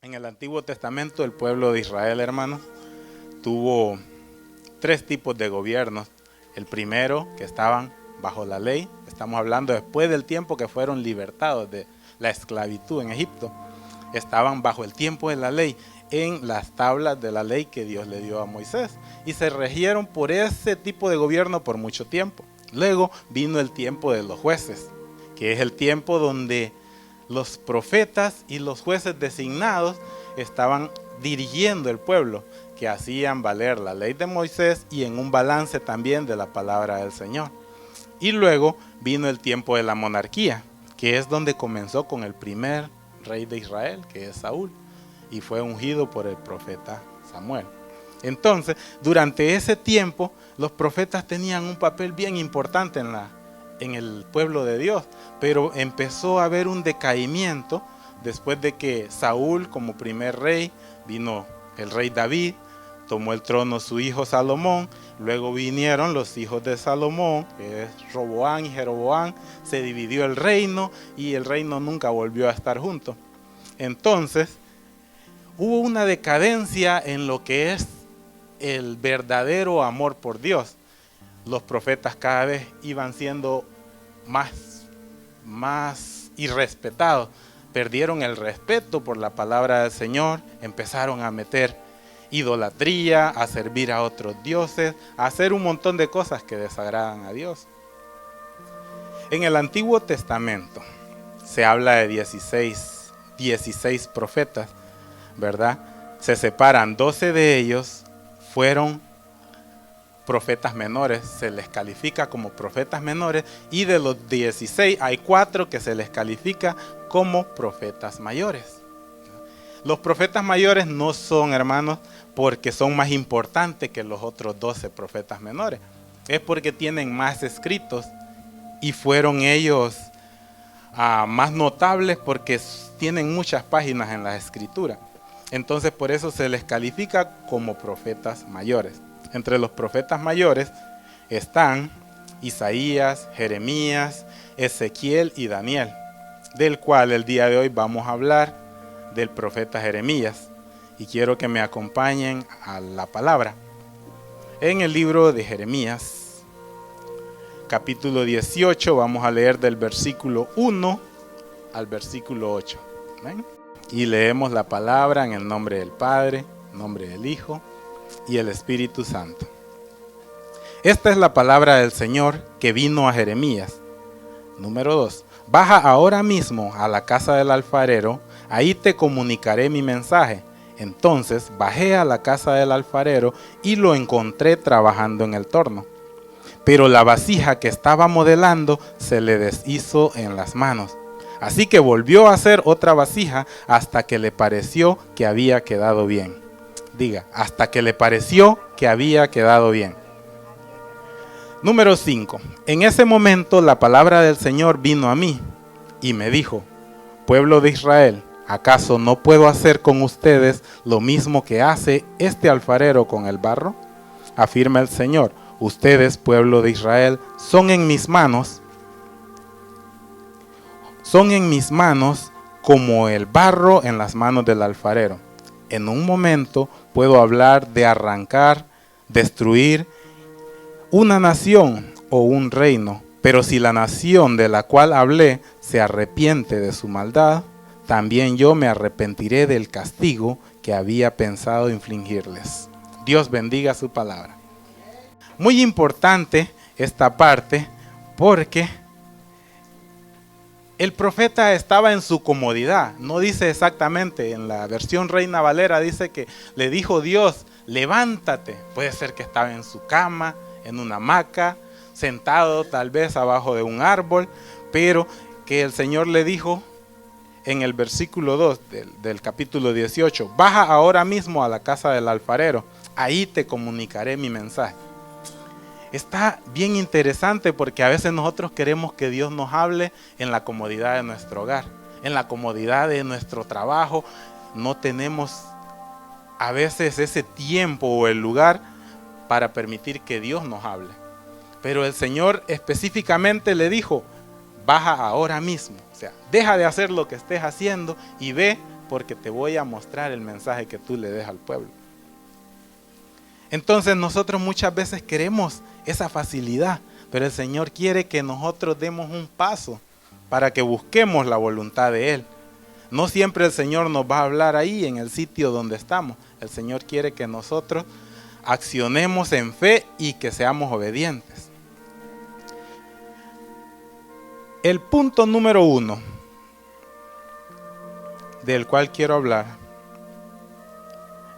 En el Antiguo Testamento el pueblo de Israel, hermanos, tuvo tres tipos de gobiernos. El primero, que estaban bajo la ley, estamos hablando después del tiempo que fueron libertados de la esclavitud en Egipto. Estaban bajo el tiempo de la ley, en las tablas de la ley que Dios le dio a Moisés, y se regieron por ese tipo de gobierno por mucho tiempo. Luego vino el tiempo de los jueces, que es el tiempo donde los profetas y los jueces designados estaban dirigiendo el pueblo, que hacían valer la ley de Moisés y en un balance también de la palabra del Señor. Y luego vino el tiempo de la monarquía, que es donde comenzó con el primer rey de Israel, que es Saúl, y fue ungido por el profeta Samuel. Entonces, durante ese tiempo, los profetas tenían un papel bien importante en el pueblo de Dios, pero empezó a haber un decaimiento después de que Saúl, como primer rey, vino el rey David, tomó el trono su hijo Salomón, luego vinieron los hijos de Salomón, que es Roboam y Jeroboam, se dividió el reino y el reino nunca volvió a estar junto. Entonces, hubo una decadencia en lo que es el verdadero amor por Dios. Los profetas cada vez iban siendo más irrespetados, perdieron el respeto por la palabra del Señor, empezaron a meter idolatría, a servir a otros dioses, a hacer un montón de cosas que desagradan a Dios. En el Antiguo Testamento se habla de 16 profetas, ¿verdad? Se separan, 12 de ellos fueron profetas menores, se les califica como profetas menores, y de los 16 hay 4 que se les califica como profetas mayores. Los profetas mayores no son, hermanos, porque son más importantes que los otros 12 profetas menores, es porque tienen más escritos y fueron ellos más notables porque tienen muchas páginas en la escritura. Entonces por eso se les califica como profetas mayores. Entre los profetas mayores están Isaías, Jeremías, Ezequiel y Daniel, del cual el día de hoy vamos a hablar del profeta Jeremías. Y quiero que me acompañen a la palabra. En el libro de Jeremías, capítulo 18, vamos a leer del versículo 1 al versículo 8. ¿Ven? Y leemos la palabra en el nombre del Padre, en nombre del Hijo y el Espíritu Santo. Esta es la palabra del Señor que vino a Jeremías. Número 2. Baja ahora mismo a la casa del alfarero, ahí te comunicaré mi mensaje. Entonces bajé a la casa del alfarero y lo encontré trabajando en el torno. Pero la vasija que estaba modelando se le deshizo en las manos. Así que volvió a hacer otra vasija hasta que le pareció que había quedado bien. Diga, hasta que le pareció que había quedado bien. Número 5. En ese momento la palabra del Señor vino a mí y me dijo: pueblo de Israel, ¿acaso no puedo hacer con ustedes lo mismo que hace este alfarero con el barro? Afirma el Señor: ustedes, pueblo de Israel, son en mis manos como el barro en las manos del alfarero. En un momento puedo hablar de arrancar, destruir una nación o un reino, pero si la nación de la cual hablé se arrepiente de su maldad, también yo me arrepentiré del castigo que había pensado infligirles. Dios bendiga su palabra. Muy importante esta parte porque el profeta estaba en su comodidad. No dice exactamente, en la versión Reina Valera dice que le dijo Dios: levántate. Puede ser que estaba en su cama, en una hamaca, sentado tal vez abajo de un árbol, pero que el Señor le dijo en el versículo 2 del capítulo 18: baja ahora mismo a la casa del alfarero, ahí te comunicaré mi mensaje. Está bien interesante porque a veces nosotros queremos que Dios nos hable en la comodidad de nuestro hogar, en la comodidad de nuestro trabajo. No tenemos a veces ese tiempo o el lugar para permitir que Dios nos hable. Pero el Señor específicamente le dijo: baja ahora mismo. O sea, deja de hacer lo que estés haciendo y ve porque te voy a mostrar el mensaje que tú le des al pueblo. Entonces nosotros muchas veces queremos esa facilidad, pero el Señor quiere que nosotros demos un paso para que busquemos la voluntad de Él. No siempre el Señor nos va a hablar ahí en el sitio donde estamos. El Señor quiere que nosotros accionemos en fe y que seamos obedientes. El punto número 1 del cual quiero hablar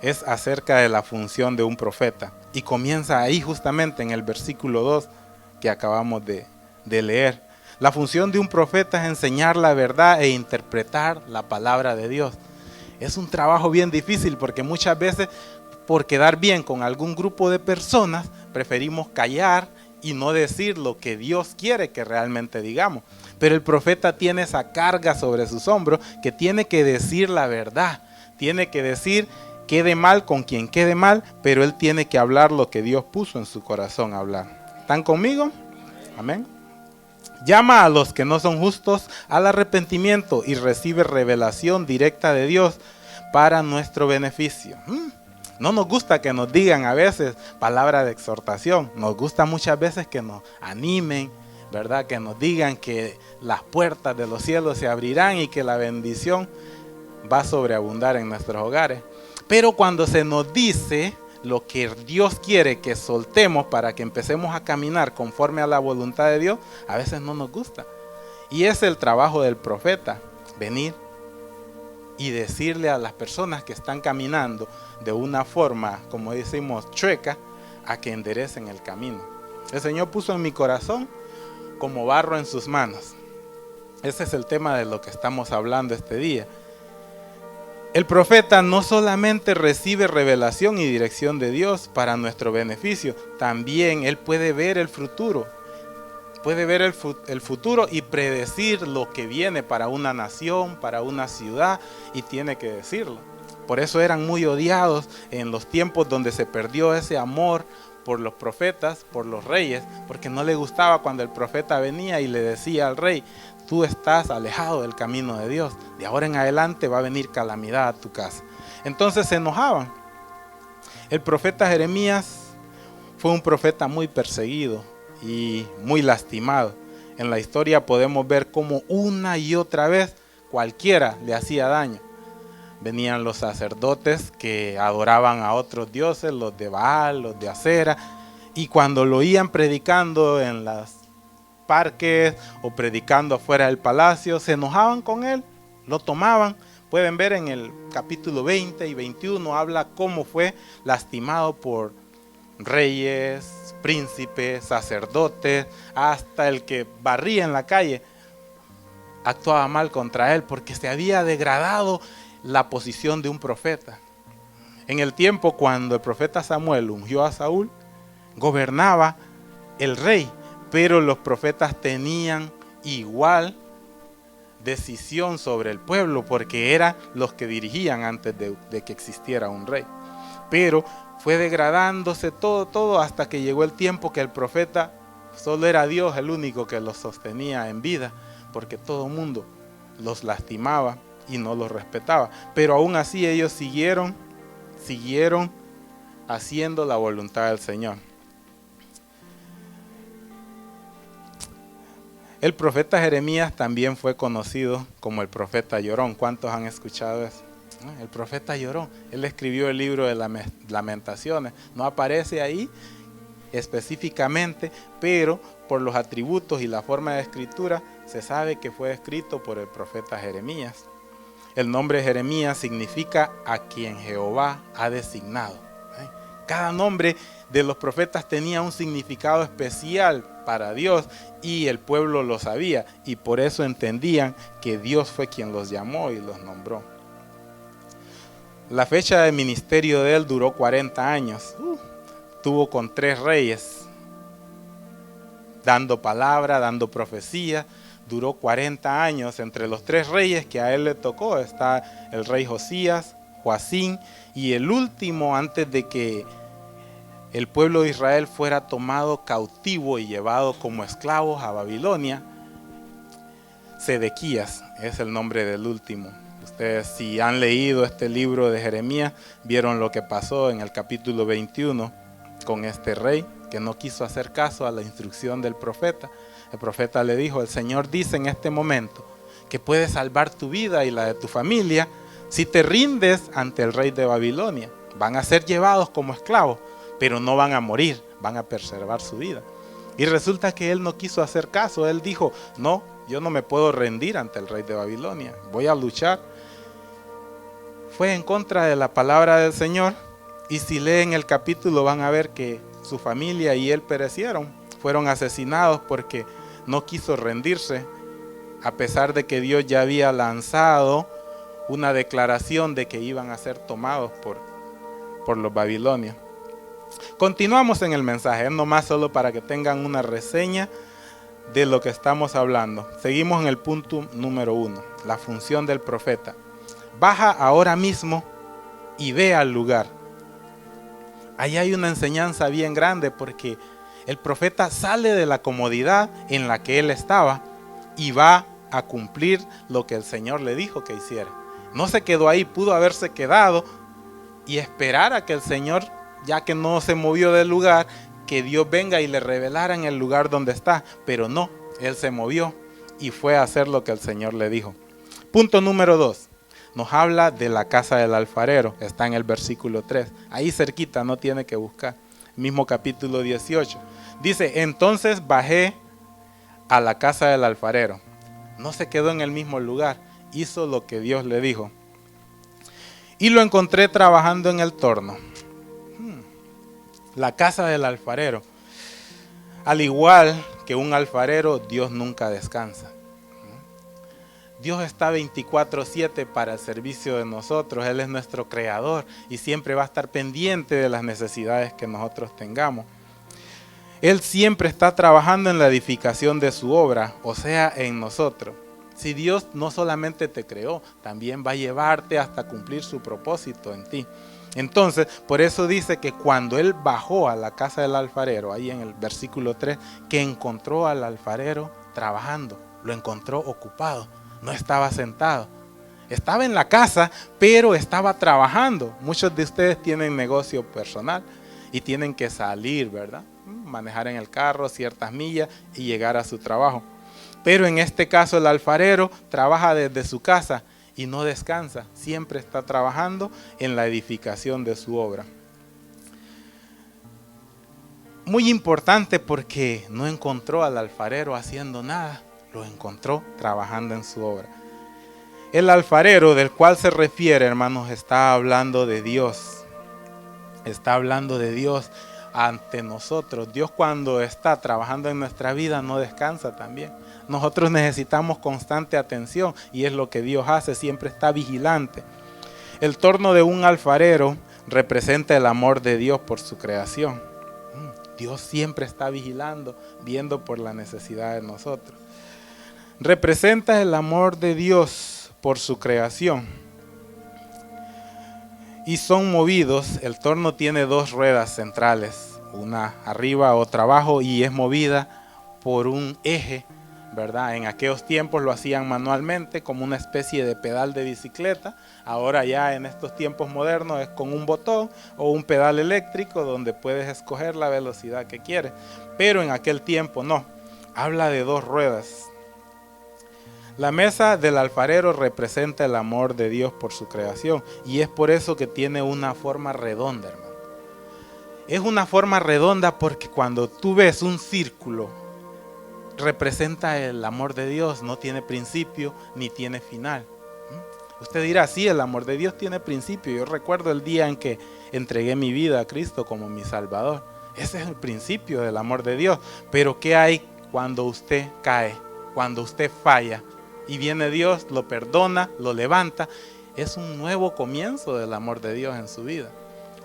es acerca de la función de un profeta. Y comienza ahí justamente en el versículo 2 que acabamos de leer. La función de un profeta es enseñar la verdad e interpretar la palabra de Dios. Es un trabajo bien difícil porque muchas veces por quedar bien con algún grupo de personas preferimos callar y no decir lo que Dios quiere que realmente digamos. Pero el profeta tiene esa carga sobre sus hombros que tiene que decir la verdad. Tiene que decir, quede mal con quien quede mal, pero él tiene que hablar lo que Dios puso en su corazón hablar. ¿Están conmigo? Amén. Llama a los que no son justos al arrepentimiento y recibe revelación directa de Dios para nuestro beneficio. No nos gusta que nos digan a veces palabras de exhortación. Nos gusta muchas veces que nos animen, ¿verdad? Que nos digan que las puertas de los cielos se abrirán y que la bendición va a sobreabundar en nuestros hogares. Pero cuando se nos dice lo que Dios quiere que soltemos para que empecemos a caminar conforme a la voluntad de Dios, a veces no nos gusta. Y es el trabajo del profeta, venir y decirle a las personas que están caminando de una forma, como decimos, chueca, a que enderecen el camino. El Señor puso en mi corazón como barro en sus manos. Ese es el tema de lo que estamos hablando este día. El profeta no solamente recibe revelación y dirección de Dios para nuestro beneficio, también él puede ver el futuro. Puede ver el futuro y predecir lo que viene para una nación, para una ciudad, y tiene que decirlo. Por eso eran muy odiados en los tiempos donde se perdió ese amor por los profetas, por los reyes, porque no le gustaba cuando el profeta venía y le decía al rey: tú estás alejado del camino de Dios, de ahora en adelante va a venir calamidad a tu casa. Entonces se enojaban. El profeta Jeremías fue un profeta muy perseguido y muy lastimado. En la historia podemos ver cómo una y otra vez cualquiera le hacía daño. Venían los sacerdotes que adoraban a otros dioses, los de Baal, los de Acera, y cuando lo oían predicando en los parques o predicando afuera del palacio, se enojaban con él, lo tomaban. Pueden ver en el capítulo 20 y 21, habla cómo fue lastimado por reyes, príncipes, sacerdotes, hasta el que barría en la calle actuaba mal contra él porque se había degradado la posición de un profeta. En el tiempo cuando el profeta Samuel ungió a Saúl, gobernaba el rey, pero los profetas tenían igual decisión sobre el pueblo porque eran los que dirigían antes de que existiera un rey. Pero fue degradándose todo hasta que llegó el tiempo que el profeta solo era Dios el único que los sostenía en vida, porque todo el mundo los lastimaba y no los respetaba. Pero aún así ellos siguieron haciendo la voluntad del Señor. El profeta Jeremías también fue conocido como el profeta llorón. ¿Cuántos han escuchado eso? El profeta llorón. Él escribió el libro de Lamentaciones. No aparece ahí específicamente, pero por los atributos y la forma de escritura se sabe que fue escrito por el profeta Jeremías. El nombre Jeremías significa a quien Jehová ha designado. Cada nombre de los profetas tenía un significado especial para Dios y el pueblo lo sabía, y por eso entendían que Dios fue quien los llamó y los nombró. La fecha de ministerio de él duró 40 años. Tuvo con 3 reyes, dando palabra, dando profecía. Duró 40 años. Entre los 3 reyes que a él le tocó está el rey Josías, Joacim, y el último antes de que el pueblo de Israel fuera tomado cautivo y llevado como esclavos a Babilonia. Sedequías es el nombre del último. Ustedes, si han leído este libro de Jeremías, vieron lo que pasó en el capítulo 21 con este rey que no quiso hacer caso a la instrucción del profeta. El profeta le dijo: el Señor dice en este momento que puedes salvar tu vida y la de tu familia si te rindes ante el rey de Babilonia. Van a ser llevados como esclavos, pero no van a morir, van a preservar su vida. Y resulta que él no quiso hacer caso. Él dijo: no, yo no me puedo rendir ante el rey de Babilonia, voy a luchar. Fue en contra de la palabra del Señor, y si leen el capítulo van a ver que su familia y él perecieron, fueron asesinados porque no quiso rendirse, a pesar de que Dios ya había lanzado una declaración de que iban a ser tomados por los babilonios. Continuamos en el mensaje, nomás solo para que tengan una reseña de lo que estamos hablando. Seguimos en el punto número 1, la función del profeta. Baja ahora mismo y ve al lugar. Ahí hay una enseñanza bien grande, porque el profeta sale de la comodidad en la que él estaba y va a cumplir lo que el Señor le dijo que hiciera. No se quedó ahí, pudo haberse quedado y esperar a que el Señor, ya que no se movió del lugar, que Dios venga y le revelara en el lugar donde está. Pero no, él se movió y fue a hacer lo que el Señor le dijo. Punto número 2. Nos habla de la casa del alfarero. Está en el versículo 3. Ahí cerquita, no tiene que buscar. Mismo capítulo 18. Dice: entonces bajé a la casa del alfarero. No se quedó en el mismo lugar. Hizo lo que Dios le dijo. Y lo encontré trabajando en el torno. La casa del alfarero. Al igual que un alfarero, Dios nunca descansa. Dios está 24/7 para el servicio de nosotros. Él es nuestro creador y siempre va a estar pendiente de las necesidades que nosotros tengamos. Él siempre está trabajando en la edificación de su obra, o sea, en nosotros. Si Dios no solamente te creó, también va a llevarte hasta cumplir su propósito en ti. Entonces, por eso dice que cuando él bajó a la casa del alfarero, ahí en el versículo 3, que encontró al alfarero trabajando, lo encontró ocupado, no estaba sentado. Estaba en la casa, pero estaba trabajando. Muchos de ustedes tienen negocio personal y tienen que salir, ¿verdad? Manejar en el carro ciertas millas y llegar a su trabajo. Pero en este caso el alfarero trabaja desde su casa y no descansa. Siempre está trabajando en la edificación de su obra. Muy importante, porque no encontró al alfarero haciendo nada. Lo encontró trabajando en su obra. El alfarero del cual se refiere, hermanos, está hablando de Dios. Está hablando de Dios ante nosotros. Dios, cuando está trabajando en nuestra vida, no descansa también. Nosotros necesitamos constante atención y es lo que Dios hace, siempre está vigilante. El torno de un alfarero representa el amor de Dios por su creación. Dios siempre está vigilando, viendo por la necesidad de nosotros. Representa el amor de Dios por su creación. Y son movidos. El torno tiene 2 ruedas centrales, una arriba, otra abajo, y es movida por un eje, ¿verdad? En aquellos tiempos lo hacían manualmente, como una especie de pedal de bicicleta. Ahora ya en estos tiempos modernos es con un botón o un pedal eléctrico donde puedes escoger la velocidad que quieres. Pero en aquel tiempo no. Habla de 2 ruedas. La mesa del alfarero representa el amor de Dios por su creación, y es por eso que tiene una forma redonda, hermano. Es una forma redonda porque cuando tú ves un círculo, representa el amor de Dios, no tiene principio ni tiene final. Usted dirá: sí, el amor de Dios tiene principio. Yo recuerdo el día en que entregué mi vida a Cristo como mi Salvador. Ese es el principio del amor de Dios. Pero ¿qué hay cuando usted cae? Cuando usted falla y viene Dios, lo perdona, lo levanta. Es un nuevo comienzo del amor de Dios en su vida.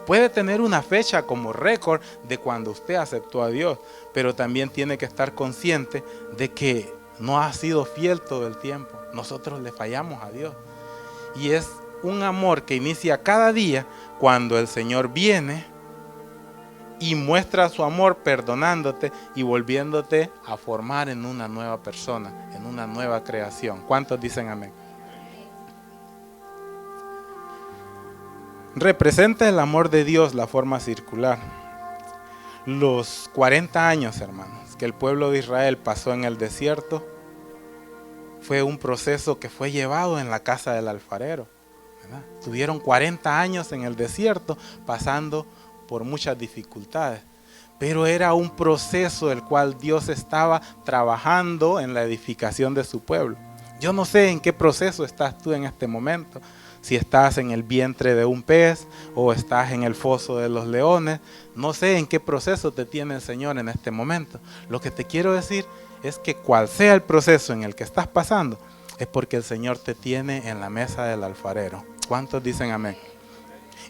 Puede tener una fecha como récord de cuando usted aceptó a Dios, pero también tiene que estar consciente de que no ha sido fiel todo el tiempo. Nosotros le fallamos a Dios. Y es un amor que inicia cada día cuando el Señor viene y muestra su amor perdonándote y volviéndote a formar en una nueva persona, en una nueva creación. ¿Cuántos dicen amén? representa el amor de Dios la forma circular. Los 40 años, hermanos, que el pueblo de Israel pasó en el desierto, fue un proceso que fue llevado en la casa del alfarero, ¿verdad? Tuvieron 40 años en el desierto pasando por muchas dificultades, pero era un proceso el cual Dios estaba trabajando en la edificación de su pueblo. Yo no sé en qué proceso estás tú en este momento, si estás en el vientre de un pez o estás en el foso de los leones. No sé en qué proceso te tiene el Señor en este momento. Lo que te quiero decir es que cual sea el proceso en el que estás pasando, es porque el Señor te tiene en la mesa del alfarero. ¿Cuántos dicen amén?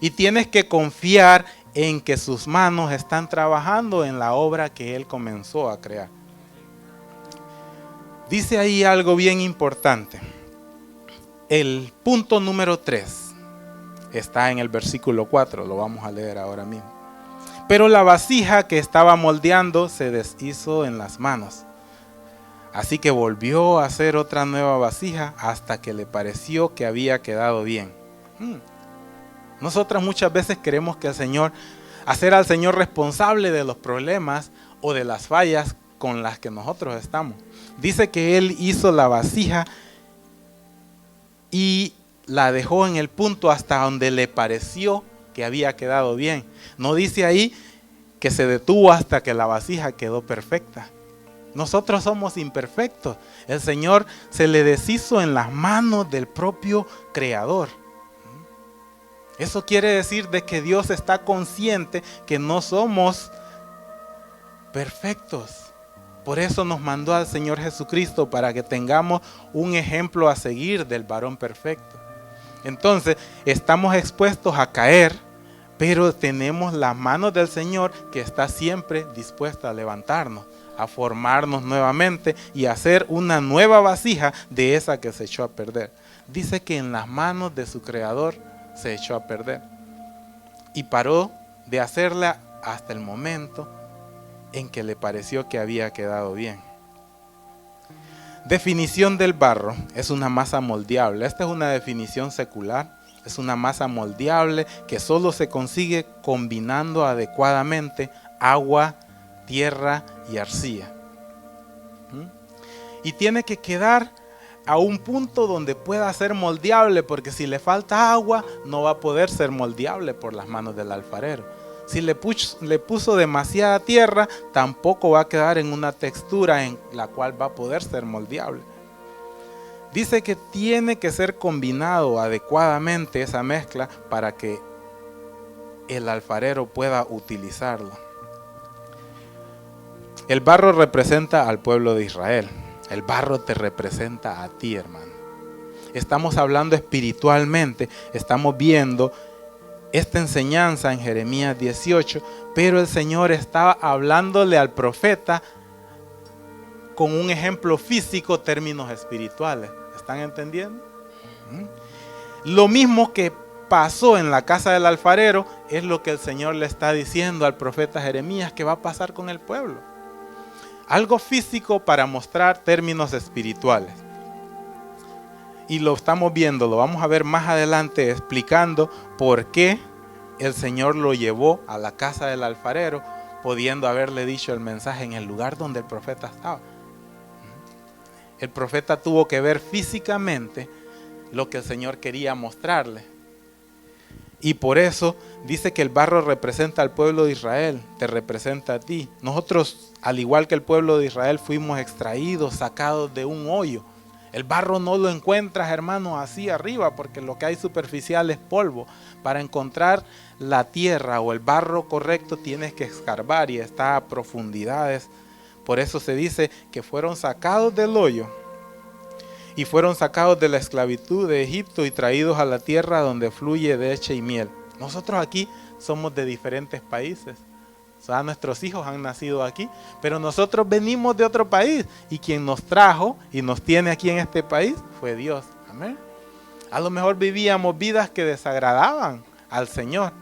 Y tienes que confiar en que sus manos están trabajando en la obra que Él comenzó a crear. Dice ahí algo bien importante. El punto número 3 está en el versículo 4, lo vamos a leer ahora mismo. Pero la vasija que estaba moldeando se deshizo en las manos. Así que volvió a hacer otra nueva vasija hasta que le pareció que había quedado bien. Nosotros muchas veces queremos que hacer al Señor responsable de los problemas o de las fallas con las que nosotros estamos. Dice que Él hizo la vasija y la dejó en el punto hasta donde le pareció que había quedado bien. No dice ahí que se detuvo hasta que la vasija quedó perfecta. Nosotros somos imperfectos. El Señor se le deshizo en las manos del propio Creador. Eso quiere decir de que Dios está consciente que no somos perfectos. Por eso nos mandó al Señor Jesucristo, para que tengamos un ejemplo a seguir del varón perfecto. Entonces, estamos expuestos a caer, pero tenemos las manos del Señor que está siempre dispuesta a levantarnos, a formarnos nuevamente y a hacer una nueva vasija de esa que se echó a perder. Dice que en las manos de su Creador se echó a perder. Y paró de hacerla hasta el momento en que le pareció que había quedado bien. Definición del barro: es una masa moldeable. Esta es una definición secular. Es una masa moldeable que solo se consigue combinando adecuadamente agua, tierra y arcilla. Y tiene que quedar a un punto donde pueda ser moldeable, porque si le falta agua no va a poder ser moldeable por las manos del alfarero. Si le puso demasiada tierra, tampoco va a quedar en una textura en la cual va a poder ser moldeable. Dice que tiene que ser combinado adecuadamente esa mezcla para que el alfarero pueda utilizarlo. El barro representa al pueblo de Israel. El barro te representa a ti, hermano. Estamos hablando espiritualmente, estamos viendo esta enseñanza en Jeremías 18, pero el Señor estaba hablándole al profeta con un ejemplo físico, términos espirituales. ¿Están entendiendo? Lo mismo que pasó en la casa del alfarero es lo que el Señor le está diciendo al profeta Jeremías que va a pasar con el pueblo. Algo físico para mostrar términos espirituales. Y lo estamos viendo, lo vamos a ver más adelante explicando por qué el Señor lo llevó a la casa del alfarero, pudiendo haberle dicho el mensaje en el lugar donde el profeta estaba. El profeta tuvo que ver físicamente lo que el Señor quería mostrarle. Y por eso dice que el barro representa al pueblo de Israel, te representa a ti. Nosotros, al igual que el pueblo de Israel, fuimos extraídos, sacados de un hoyo. El barro no lo encuentras, hermano, así arriba, porque lo que hay superficial es polvo. Para encontrar la tierra o el barro correcto tienes que escarbar y está a profundidades. Por eso se dice que fueron sacados del hoyo y fueron sacados de la esclavitud de Egipto y traídos a la tierra donde fluye leche y miel. Nosotros aquí somos de diferentes países. O sea, nuestros hijos han nacido aquí, pero nosotros venimos de otro país y quien nos trajo y nos tiene aquí en este país fue Dios. Amén. A lo mejor vivíamos vidas que desagradaban al Señor.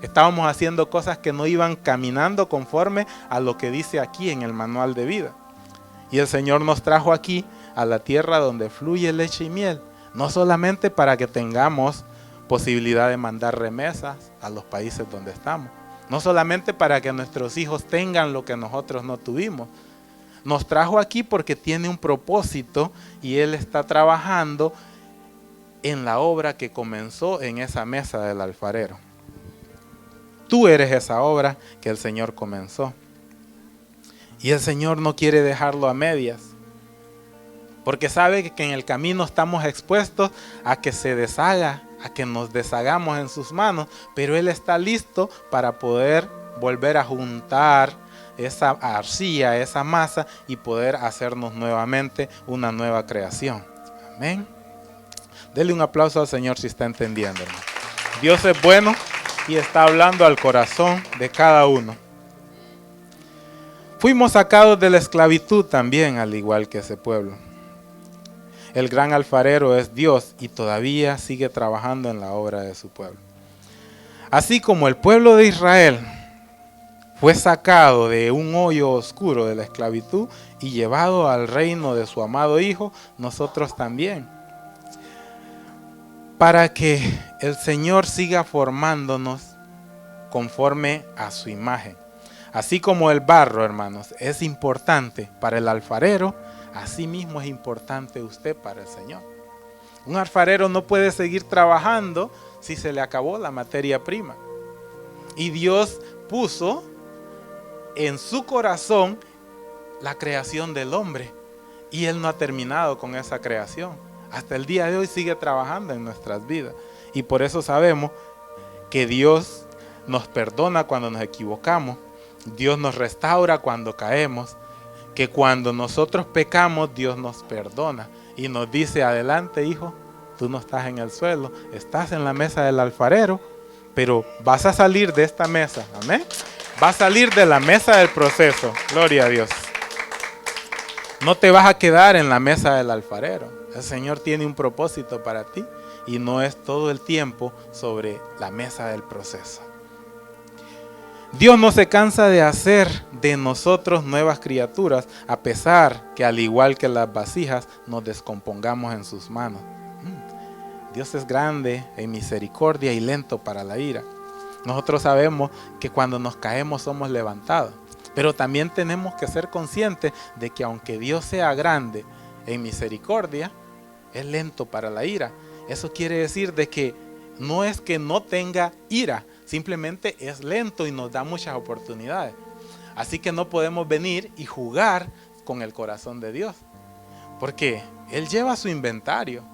Estábamos haciendo cosas que no iban caminando conforme a lo que dice aquí en el manual de vida. Y el Señor nos trajo aquí a la tierra donde fluye leche y miel, no solamente para que tengamos posibilidad de mandar remesas a los países donde estamos. No solamente para que nuestros hijos tengan lo que nosotros no tuvimos. Nos trajo aquí porque tiene un propósito y Él está trabajando en la obra que comenzó en esa mesa del alfarero. Tú eres esa obra que el Señor comenzó. Y el Señor no quiere dejarlo a medias. Porque sabe que en el camino estamos expuestos a que se deshaga, a que nos deshagamos en sus manos. Pero Él está listo para poder volver a juntar esa arcilla, esa masa y poder hacernos nuevamente una nueva creación. Amén. Dele un aplauso al Señor si está entendiendo, hermano. Dios es bueno y está hablando al corazón de cada uno. Fuimos sacados de la esclavitud también, al igual que ese pueblo. El gran alfarero es Dios y todavía sigue trabajando en la obra de su pueblo. Así como el pueblo de Israel fue sacado de un hoyo oscuro de la esclavitud y llevado al reino de su amado Hijo, nosotros también. Para que el Señor siga formándonos conforme a su imagen. Así como el barro, hermanos, es importante para el alfarero, así mismo es importante usted para el Señor. Un alfarero no puede seguir trabajando si se le acabó la materia prima. Y Dios puso en su corazón la creación del hombre. Y Él no ha terminado con esa creación. Hasta el día de hoy sigue trabajando en nuestras vidas. Y por eso sabemos que Dios nos perdona cuando nos equivocamos. Dios nos restaura cuando caemos. Que cuando nosotros pecamos, Dios nos perdona. Y nos dice, adelante hijo, tú no estás en el suelo, estás en la mesa del alfarero, pero vas a salir de esta mesa. Amén. Vas a salir de la mesa del proceso. Gloria a Dios. No te vas a quedar en la mesa del alfarero. El Señor tiene un propósito para ti y no es todo el tiempo sobre la mesa del proceso. Dios no se cansa de hacer de nosotros nuevas criaturas, a pesar que al igual que las vasijas nos descompongamos en sus manos. Dios es grande en misericordia y lento para la ira. Nosotros sabemos que cuando nos caemos somos levantados, pero también tenemos que ser conscientes de que aunque Dios sea grande en misericordia, es lento para la ira. Eso quiere decir de que no es que no tenga ira, simplemente es lento y nos da muchas oportunidades. Así que no podemos venir y jugar con el corazón de Dios, porque Él lleva su inventario.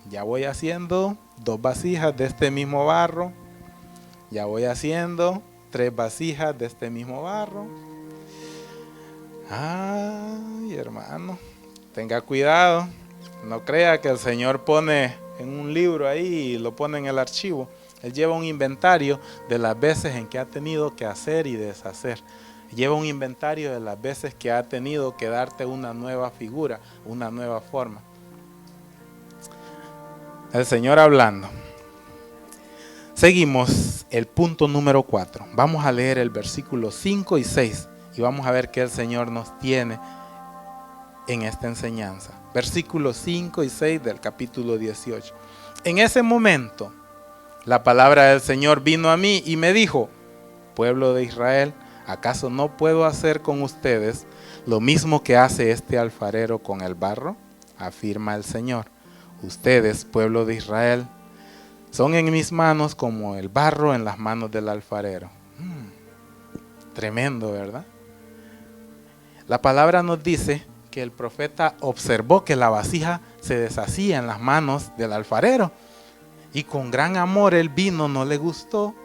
Ya voy haciendo 2 vasijas de este mismo barro. Ya voy haciendo 3 vasijas de este mismo barro. Ay, hermano, tenga cuidado. No crea que el Señor pone en un libro ahí y lo pone en el archivo. Él lleva un inventario de las veces en que ha tenido que hacer y deshacer. Lleva un inventario de las veces que ha tenido que darte una nueva figura, una nueva forma. El Señor hablando. Seguimos el punto número 4. Vamos a leer el versículo 5 y 6 y vamos a ver qué el Señor nos tiene en esta enseñanza. Versículos 5 y 6 del capítulo 18. En ese momento, la palabra del Señor vino a mí y me dijo: pueblo de Israel, ¿acaso no puedo hacer con ustedes lo mismo que hace este alfarero con el barro? Afirma el Señor. Ustedes, pueblo de Israel, son en mis manos como el barro en las manos del alfarero. Tremendo, ¿verdad? La palabra nos dice que el profeta observó que la vasija se deshacía en las manos del alfarero. Y con gran amor él vino, no le gustó,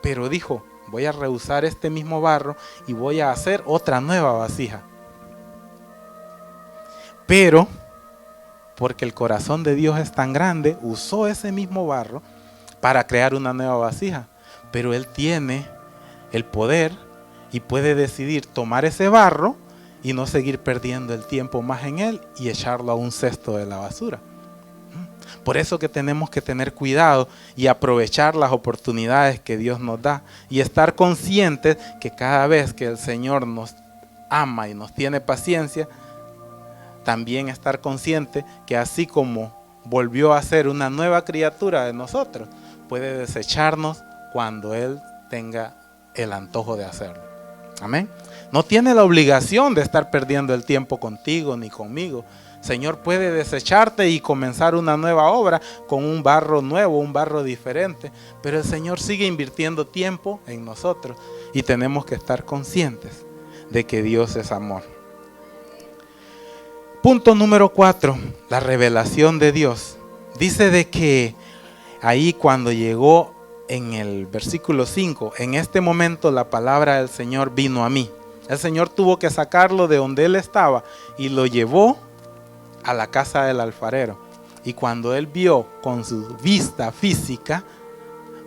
pero dijo: voy a rehusar este mismo barro y voy a hacer otra nueva vasija. Pero, porque el corazón de Dios es tan grande, usó ese mismo barro para crear una nueva vasija. Pero Él tiene el poder y puede decidir tomar ese barro y no seguir perdiendo el tiempo más en él y echarlo a un cesto de la basura. Por eso que tenemos que tener cuidado y aprovechar las oportunidades que Dios nos da y estar conscientes que cada vez que el Señor nos ama y nos tiene paciencia, también estar consciente que así como volvió a ser una nueva criatura de nosotros, puede desecharnos cuando Él tenga el antojo de hacerlo. Amén. No tiene la obligación de estar perdiendo el tiempo contigo ni conmigo. Señor puede desecharte y comenzar una nueva obra con un barro nuevo, un barro diferente. Pero el Señor sigue invirtiendo tiempo en nosotros y tenemos que estar conscientes de que Dios es amor. Punto número 4, la revelación de Dios. Dice de que ahí cuando llegó en el versículo 5, en este momento la palabra del Señor vino a mí. El Señor tuvo que sacarlo de donde él estaba y lo llevó a la casa del alfarero. Y cuando él vio con su vista física,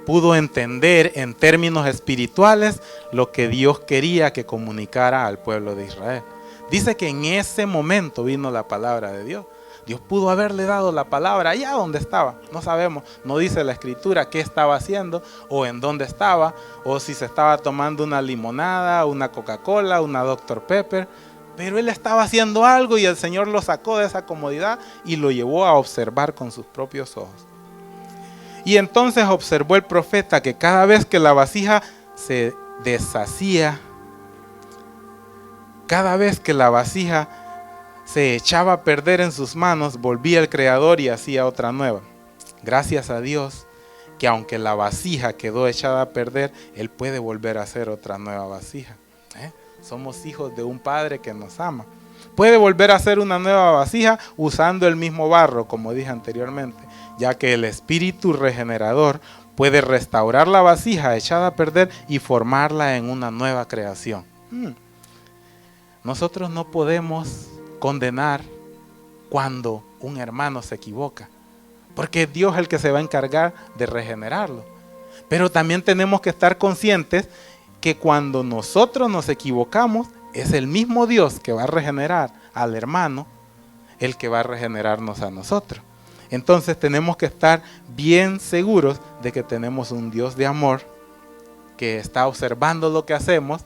pudo entender en términos espirituales lo que Dios quería que comunicara al pueblo de Israel. Dice que en ese momento vino la palabra de Dios. Dios pudo haberle dado la palabra allá donde estaba. No sabemos, no dice la escritura qué estaba haciendo o en dónde estaba, o si se estaba tomando una limonada, una Coca-Cola, una Dr. Pepper. Pero él estaba haciendo algo y el Señor lo sacó de esa comodidad y lo llevó a observar con sus propios ojos. Y entonces observó el profeta que cada vez que la vasija se deshacía, cada vez que la vasija se echaba a perder en sus manos, volvía el Creador y hacía otra nueva. Gracias a Dios que aunque la vasija quedó echada a perder, Él puede volver a hacer otra nueva vasija. Somos hijos de un Padre que nos ama. Puede volver a hacer una nueva vasija usando el mismo barro, como dije anteriormente, ya que el Espíritu regenerador puede restaurar la vasija echada a perder y formarla en una nueva creación. Nosotros no podemos condenar cuando un hermano se equivoca, porque es Dios el que se va a encargar de regenerarlo. Pero también tenemos que estar conscientes que cuando nosotros nos equivocamos, es el mismo Dios que va a regenerar al hermano, el que va a regenerarnos a nosotros. Entonces tenemos que estar bien seguros de que tenemos un Dios de amor que está observando lo que hacemos,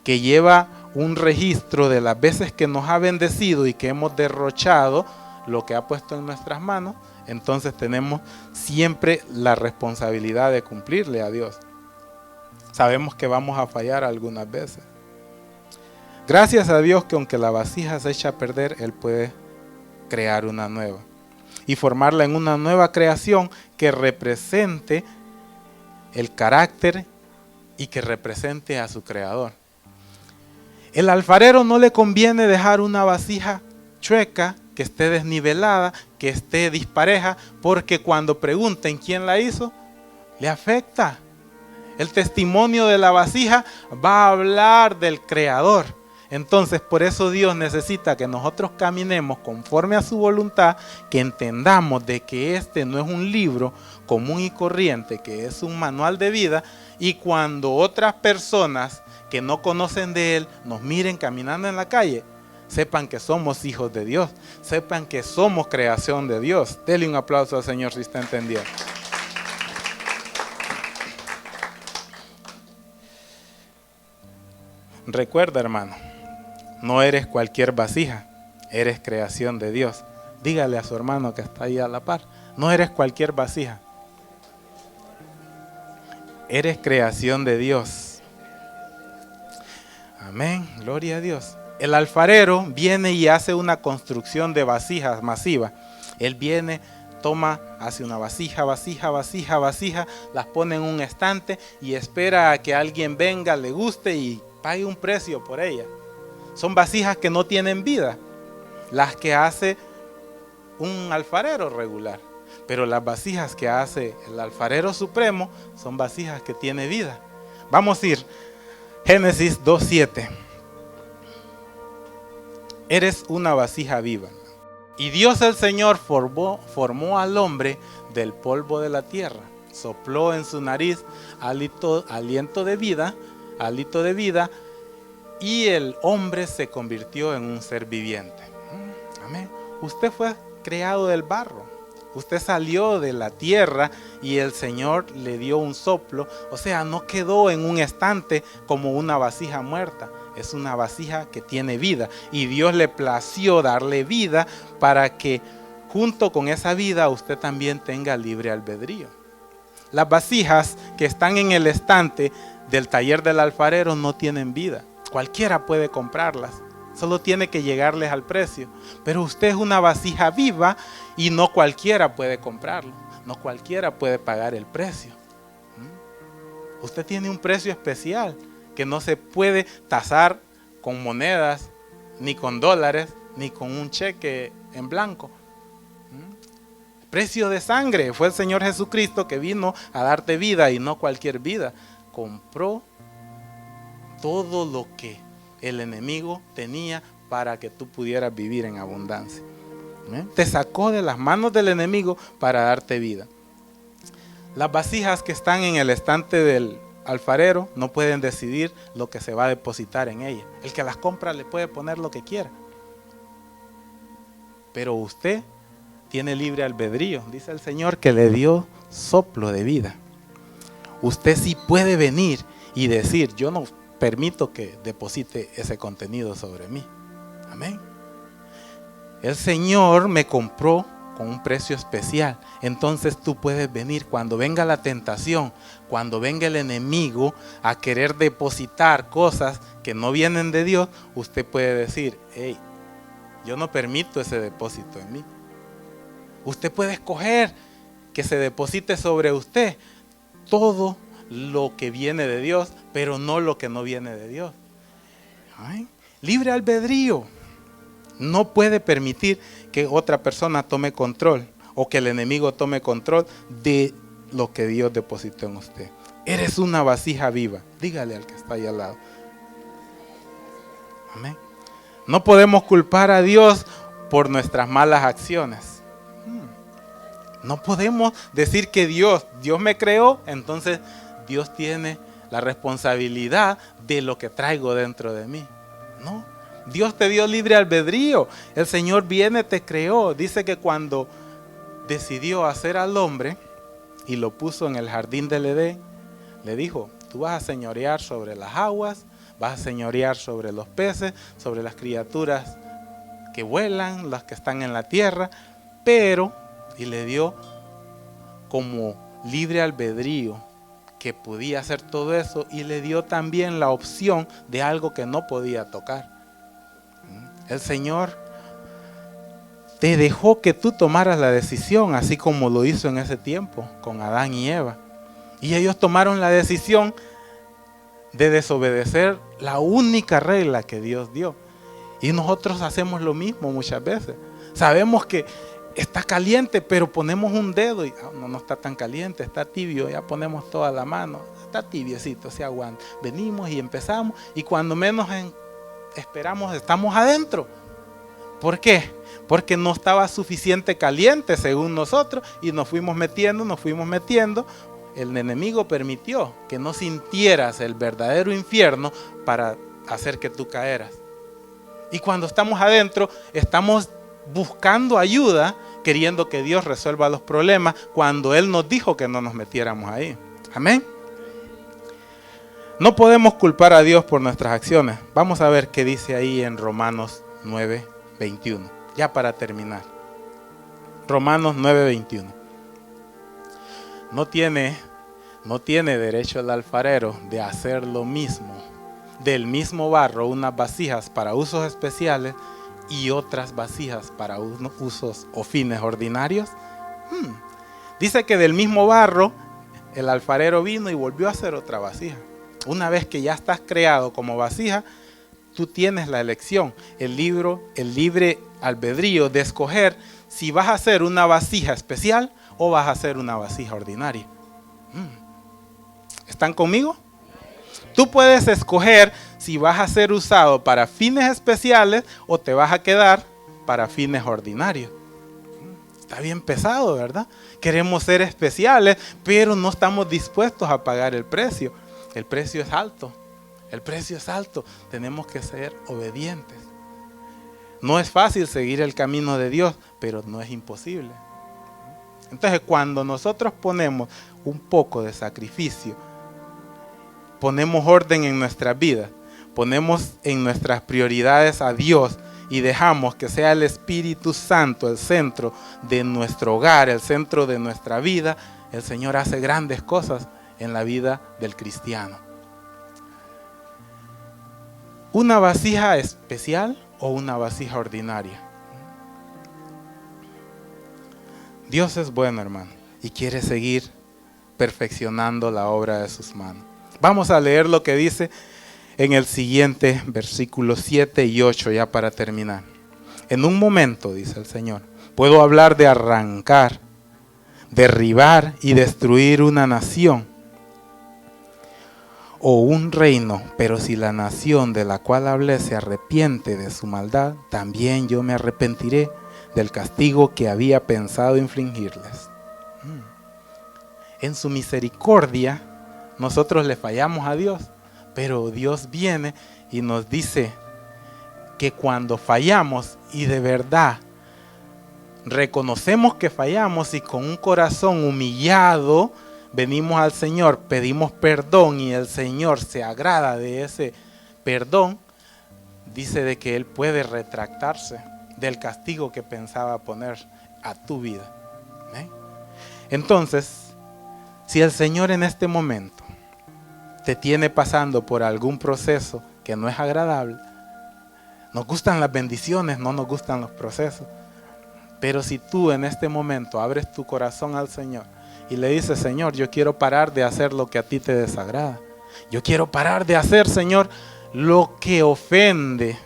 que lleva un registro de las veces que nos ha bendecido y que hemos derrochado lo que ha puesto en nuestras manos. Entonces tenemos siempre la responsabilidad de cumplirle a Dios. Sabemos que vamos a fallar algunas veces. Gracias a Dios que aunque la vasija se echa a perder, Él puede crear una nueva y formarla en una nueva creación que represente el carácter y que represente a su Creador. El alfarero no le conviene dejar una vasija chueca, que esté desnivelada, que esté dispareja, porque cuando pregunten quién la hizo, le afecta. El testimonio de la vasija va a hablar del Creador. Entonces, por eso Dios necesita que nosotros caminemos conforme a su voluntad, que entendamos de que este no es un libro común y corriente, que es un manual de vida, y cuando otras personas que no conocen de Él nos miren caminando en la calle, sepan que somos hijos de Dios, sepan que somos creación de Dios. Dele un aplauso al Señor si está entendiendo. Recuerda, hermano, no eres cualquier vasija, eres creación de Dios. Dígale a su hermano que está ahí a la par, no eres cualquier vasija, eres creación de Dios. Amén, gloria a Dios. El alfarero viene y hace una construcción de vasijas masiva. Él viene, hace una vasija, las pone en un estante y espera a que alguien venga, le guste y pague un precio por ella. Son vasijas que no tienen vida, las que hace un alfarero regular. Pero las vasijas que hace el alfarero supremo son vasijas que tienen vida. Vamos a ir Génesis 2:7. Eres una vasija viva. Y Dios el Señor formó al hombre del polvo de la tierra. Sopló en su nariz aliento de vida, y el hombre se convirtió en un ser viviente. Amén. Usted fue creado del barro. Usted salió de la tierra y el Señor le dio un soplo. O sea, no quedó en un estante como una vasija muerta. Es una vasija que tiene vida. Y Dios le plació darle vida para que junto con esa vida usted también tenga libre albedrío. Las vasijas que están en el estante del taller del alfarero no tienen vida. Cualquiera puede comprarlas. Solo tiene que llegarles al precio. Pero usted es una vasija viva y no cualquiera puede comprarlo. No cualquiera puede pagar el precio. Usted tiene un precio especial que no se puede tasar con monedas, ni con dólares, ni con un cheque en blanco. Precio de sangre. Fue el Señor Jesucristo que vino a darte vida y no cualquier vida. Compró todo lo que el enemigo tenía para que tú pudieras vivir en abundancia. Te sacó de las manos del enemigo para darte vida. Las vasijas que están en el estante del alfarero no pueden decidir lo que se va a depositar en ella. El que las compra le puede poner lo que quiera. Pero usted tiene libre albedrío. Dice el Señor que le dio soplo de vida. Usted sí puede venir y decir, yo no permito que deposite ese contenido sobre mí. Amén. El Señor me compró con un precio especial. Entonces tú puedes venir cuando venga la tentación, cuando venga el enemigo a querer depositar cosas que no vienen de Dios, usted puede decir, hey, yo no permito ese depósito en mí. Usted puede escoger que se deposite sobre usted todo lo que viene de Dios, pero no lo que no viene de Dios. ¿Ay? Libre albedrío. No puede permitir que otra persona tome control o que el enemigo tome control de lo que Dios depositó en usted. Eres una vasija viva. Dígale al que está ahí al lado. Amén. No podemos culpar a Dios por nuestras malas acciones. No podemos decir que Dios me creó, entonces Dios tiene la responsabilidad de lo que traigo dentro de mí. No, Dios te dio libre albedrío. El Señor viene, te creó. Dice que cuando decidió hacer al hombre y lo puso en el jardín del Edén, le dijo, tú vas a señorear sobre las aguas, vas a señorear sobre los peces, sobre las criaturas que vuelan, las que están en la tierra, pero, y le dio como libre albedrío que podía hacer todo eso, y le dio también la opción de algo que no podía tocar. El Señor te dejó que tú tomaras la decisión, así como lo hizo en ese tiempo con Adán y Eva. Y ellos tomaron la decisión de desobedecer la única regla que Dios dio. Y nosotros hacemos lo mismo muchas veces. Sabemos que está caliente, pero ponemos un dedo y no está tan caliente, está tibio, ya ponemos toda la mano, está tibiecito, se aguanta. Venimos y empezamos y cuando menos esperamos estamos adentro. ¿Por qué? Porque no estaba suficiente caliente según nosotros y nos fuimos metiendo. El enemigo permitió que no sintieras el verdadero infierno para hacer que tú caeras. Y cuando estamos adentro, estamos buscando ayuda, queriendo que Dios resuelva los problemas, cuando Él nos dijo que no nos metiéramos ahí. Amén. No podemos culpar a Dios por nuestras acciones. Vamos a ver qué dice ahí en Romanos 9:21. Ya para terminar. Romanos 9:21. No tiene derecho el alfarero de hacer lo mismo, del mismo barro, unas vasijas para usos especiales y otras vasijas para usos o fines ordinarios. Dice que del mismo barro el alfarero vino y volvió a hacer otra vasija. Una vez que ya estás creado como vasija, tú tienes la elección, el libre albedrío de escoger si vas a hacer una vasija especial o vas a hacer una vasija ordinaria. ¿Están conmigo? Tú puedes escoger si vas a ser usado para fines especiales o te vas a quedar para fines ordinarios. Está bien pesado, ¿verdad? Queremos ser especiales, pero no estamos dispuestos a pagar el precio. El precio es alto. El precio es alto. Tenemos que ser obedientes. No es fácil seguir el camino de Dios, pero no es imposible. Entonces, cuando nosotros ponemos un poco de sacrificio, ponemos orden en nuestras vidas, ponemos en nuestras prioridades a Dios y dejamos que sea el Espíritu Santo el centro de nuestro hogar, el centro de nuestra vida, el Señor hace grandes cosas en la vida del cristiano. ¿Una vasija especial o una vasija ordinaria? Dios es bueno, hermano, y quiere seguir perfeccionando la obra de sus manos. Vamos a leer lo que dice en el siguiente versículo 7 y 8, ya para terminar. En un momento, dice el Señor, puedo hablar de arrancar, derribar y destruir una nación o un reino, pero si la nación de la cual hablé se arrepiente de su maldad, también yo me arrepentiré del castigo que había pensado infligirles. En su misericordia, nosotros le fallamos a Dios, pero Dios viene y nos dice que cuando fallamos y de verdad reconocemos que fallamos y con un corazón humillado venimos al Señor, pedimos perdón y el Señor se agrada de ese perdón, dice de que Él puede retractarse del castigo que pensaba poner a tu vida. Entonces, si el Señor en este momento te tiene pasando por algún proceso que no es agradable, nos gustan las bendiciones, no nos gustan los procesos, pero si tú en este momento abres tu corazón al Señor y le dices, Señor, yo quiero parar de hacer lo que a ti te desagrada, yo quiero parar de hacer, Señor, lo que ofende,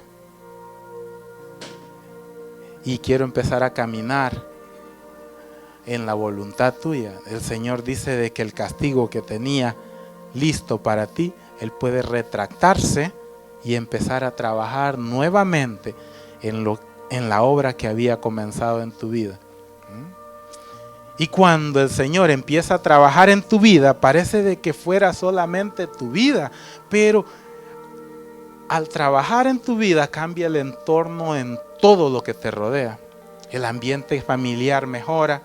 y quiero empezar a caminar en la voluntad tuya. El Señor dice de que el castigo que tenía listo para ti, Él puede retractarse y empezar a trabajar nuevamente en la obra que había comenzado en tu vida. Y cuando el Señor empieza a trabajar en tu vida, parece de que fuera solamente tu vida, pero al trabajar en tu vida cambia el entorno en todo lo que te rodea. El ambiente familiar mejora,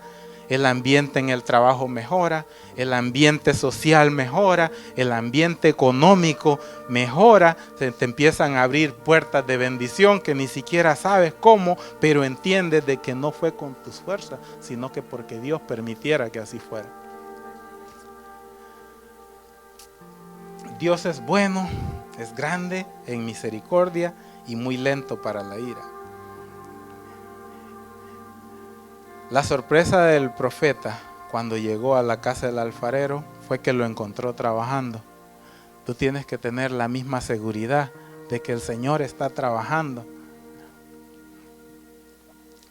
el ambiente en el trabajo mejora, el ambiente social mejora, el ambiente económico mejora, te empiezan a abrir puertas de bendición que ni siquiera sabes cómo, pero entiendes de que no fue con tus fuerzas, sino que porque Dios permitiera que así fuera. Dios es bueno, es grande en misericordia y muy lento para la ira. La sorpresa del profeta cuando llegó a la casa del alfarero fue que lo encontró trabajando. Tú tienes que tener la misma seguridad de que el Señor está trabajando.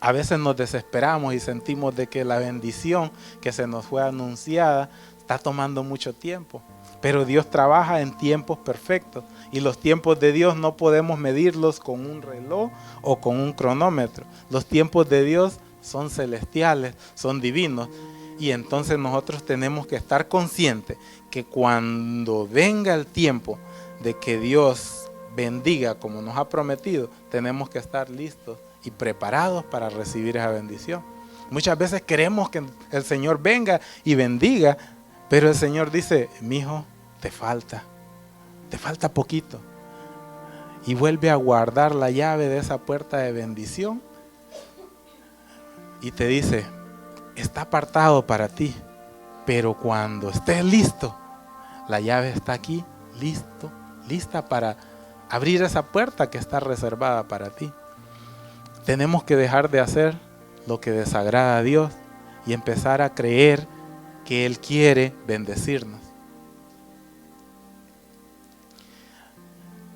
A veces nos desesperamos y sentimos de que la bendición que se nos fue anunciada está tomando mucho tiempo. Pero Dios trabaja en tiempos perfectos y los tiempos de Dios no podemos medirlos con un reloj o con un cronómetro. Los tiempos de Dios son celestiales, son divinos, y entonces nosotros tenemos que estar conscientes que cuando venga el tiempo de que Dios bendiga como nos ha prometido, tenemos que estar listos y preparados para recibir esa bendición. Muchas veces queremos que el Señor venga y bendiga, pero el Señor dice, mijo, te falta poquito, y vuelve a guardar la llave de esa puerta de bendición y te dice, está apartado para ti, pero cuando estés listo, la llave está aquí, lista para abrir esa puerta que está reservada para ti. Tenemos que dejar de hacer lo que desagrada a Dios y empezar a creer que Él quiere bendecirnos.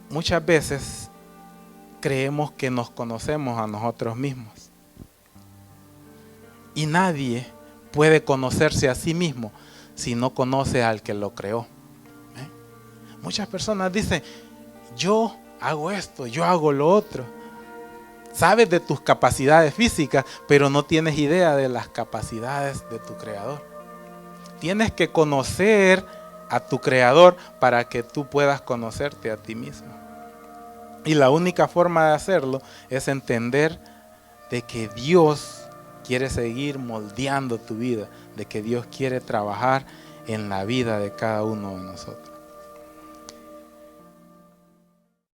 Muchas veces creemos que nos conocemos a nosotros mismos. Y nadie puede conocerse a sí mismo si no conoce al que lo creó. Muchas personas dicen, yo hago esto, yo hago lo otro. Sabes de tus capacidades físicas, pero no tienes idea de las capacidades de tu creador. Tienes que conocer a tu creador para que tú puedas conocerte a ti mismo. Y la única forma de hacerlo es entender de que Dios quiere seguir moldeando tu vida, de que Dios quiere trabajar en la vida de cada uno de nosotros.